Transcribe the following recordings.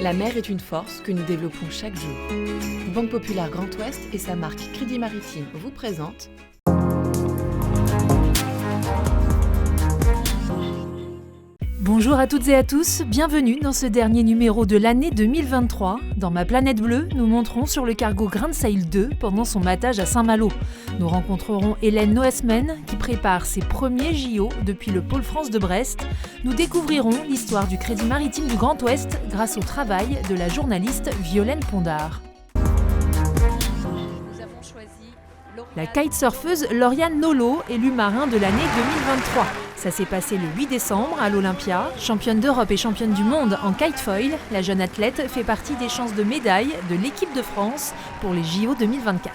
La mer est une force que nous développons chaque jour. Banque Populaire Grand Ouest et sa marque Crédit Maritime vous présentent Bonjour à toutes et à tous, bienvenue dans ce dernier numéro de l'année 2023. Dans Ma Planète Bleue, nous monterons sur le cargo Grand Sail 2 pendant son matage à Saint-Malo. Nous rencontrerons Hélène Noesmen qui prépare ses premiers JO depuis le Pôle France de Brest. Nous découvrirons l'histoire du Crédit Maritime du Grand Ouest grâce au travail de la journaliste Violaine Pondard. La kitesurfeuse Lauriane Nolo, élue marin de l'année 2023. Ça s'est passé le 8 décembre à l'Olympia. Championne d'Europe et championne du monde en kitefoil, la jeune athlète fait partie des chances de médaille de l'équipe de France pour les JO 2024.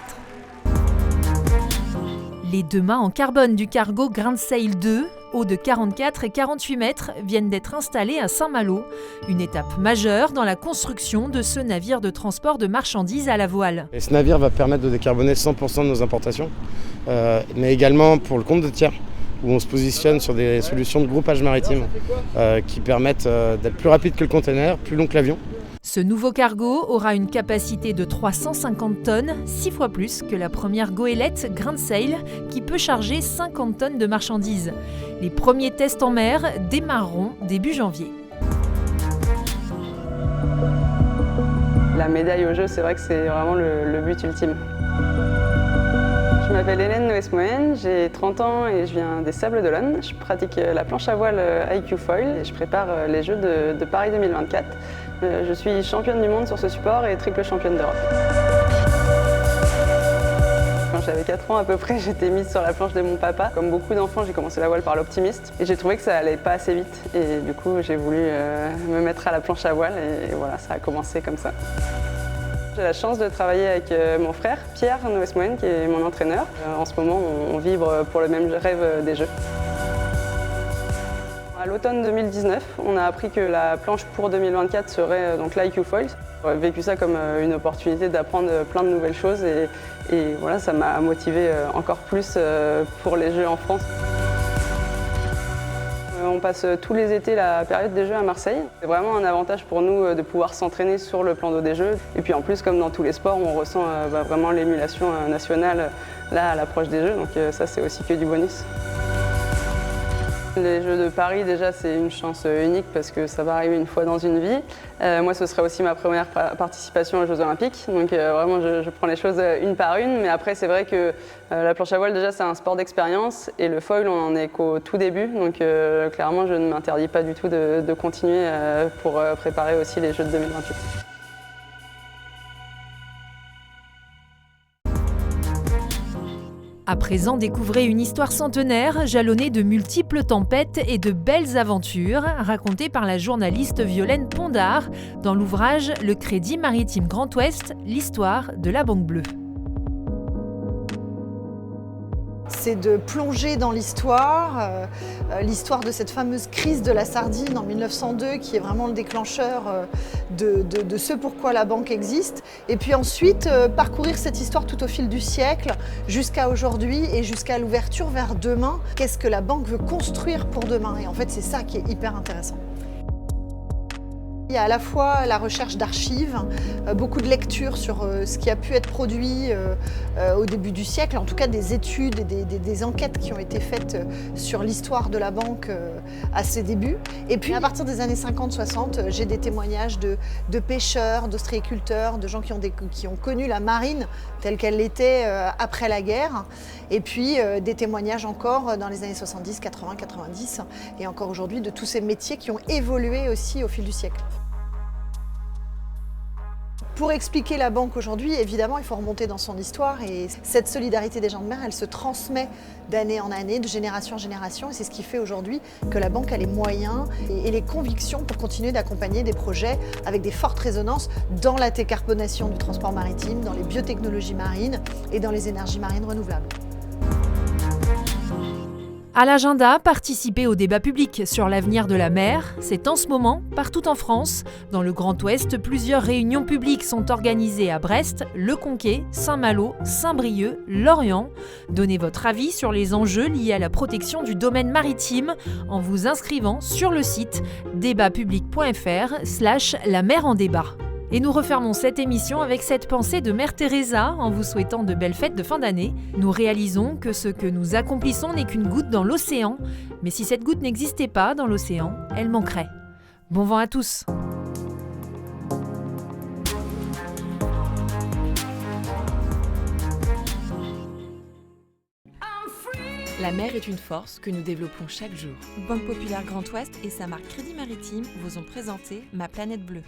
Les deux mâts en carbone du cargo Grand Sail 2, hauts de 44 et 48 mètres, viennent d'être installés à Saint-Malo, une étape majeure dans la construction de ce navire de transport de marchandises à la voile. Et ce navire va permettre de décarboner 100% de nos importations, mais également pour le compte de tiers, où on se positionne sur des solutions de groupage maritime qui permettent d'être plus rapide que le container, plus long que l'avion. Ce nouveau cargo aura une capacité de 350 tonnes, 6 fois plus que la première goélette Grand Sail qui peut charger 50 tonnes de marchandises. Les premiers tests en mer démarreront début janvier. La médaille au jeu, c'est vrai que c'est vraiment le but ultime. Je m'appelle Hélène Noesmen, j'ai 30 ans et je viens des Sables d'Olonne. Je pratique la planche à voile IQ Foil et je prépare les Jeux de Paris 2024. Je suis championne du monde sur ce support et triple championne d'Europe. Quand j'avais 4 ans à peu près, j'étais mise sur la planche de mon papa. Comme beaucoup d'enfants, j'ai commencé la voile par l'optimiste et j'ai trouvé que ça allait pas assez vite. Et du coup, j'ai voulu me mettre à la planche à voile et voilà, ça a commencé comme ça. J'ai la chance de travailler avec mon frère, Pierre Noesmen, qui est mon entraîneur. En ce moment, on vibre pour le même rêve des Jeux. À l'automne 2019, on a appris que la planche pour 2024 serait donc l'IQ Foil. J'ai vécu ça comme une opportunité d'apprendre plein de nouvelles choses et voilà, ça m'a motivé encore plus pour les Jeux en France. On passe tous les étés la période des Jeux à Marseille. C'est vraiment un avantage pour nous de pouvoir s'entraîner sur le plan d'eau des Jeux. Et puis en plus, comme dans tous les sports, on ressent vraiment l'émulation nationale là à l'approche des Jeux. Donc ça, c'est aussi que du bonus. Les Jeux de Paris, déjà, c'est une chance unique parce que ça va arriver une fois dans une vie. Moi, ce serait aussi ma première participation aux Jeux Olympiques. Donc vraiment, je prends les choses une par une. Mais après, c'est vrai que la planche à voile, déjà, c'est un sport d'expérience. Et le foil, on en est qu'au tout début. Donc clairement, je ne m'interdis pas du tout de continuer pour préparer aussi les Jeux de 2028. À présent, découvrez une histoire centenaire jalonnée de multiples tempêtes et de belles aventures, racontées par la journaliste Violaine Pondard dans l'ouvrage Le Crédit Maritime Grand Ouest, l'histoire de la Banque Bleue. C'est de plonger dans l'histoire de cette fameuse crise de la sardine en 1902 qui est vraiment le déclencheur de ce pourquoi la banque existe. Et puis ensuite, parcourir cette histoire tout au fil du siècle jusqu'à aujourd'hui et jusqu'à l'ouverture vers demain. Qu'est-ce que la banque veut construire pour demain? Et en fait, c'est ça qui est hyper intéressant. Il y a à la fois la recherche d'archives, beaucoup de lectures sur ce qui a pu être produit au début du siècle, en tout cas des études et des enquêtes qui ont été faites sur l'histoire de la banque à ses débuts. Et puis à partir des années 50-60, j'ai des témoignages de pêcheurs, d'ostréiculteurs, de gens qui ont connu la marine telle qu'elle l'était après la guerre. Et puis des témoignages encore dans les années 70, 80, 90 et encore aujourd'hui de tous ces métiers qui ont évolué aussi au fil du siècle. Pour expliquer la banque aujourd'hui, évidemment, il faut remonter dans son histoire et cette solidarité des gens de mer, elle se transmet d'année en année, de génération en génération et c'est ce qui fait aujourd'hui que la banque a les moyens et les convictions pour continuer d'accompagner des projets avec des fortes résonances dans la décarbonation du transport maritime, dans les biotechnologies marines et dans les énergies marines renouvelables. À l'agenda, participez au débat public sur l'avenir de la mer. C'est en ce moment, partout en France. Dans le Grand Ouest, plusieurs réunions publiques sont organisées à Brest, Le Conquet, Saint-Malo, Saint-Brieuc, Lorient. Donnez votre avis sur les enjeux liés à la protection du domaine maritime en vous inscrivant sur le site débatpublic.fr/la mer en débat. Et nous refermons cette émission avec cette pensée de Mère Teresa en vous souhaitant de belles fêtes de fin d'année. Nous réalisons que ce que nous accomplissons n'est qu'une goutte dans l'océan, mais si cette goutte n'existait pas dans l'océan, elle manquerait. Bon vent à tous! La mer est une force que nous développons chaque jour. Banque Populaire Grand Ouest et sa marque Crédit Maritime vous ont présenté Ma Planète Bleue.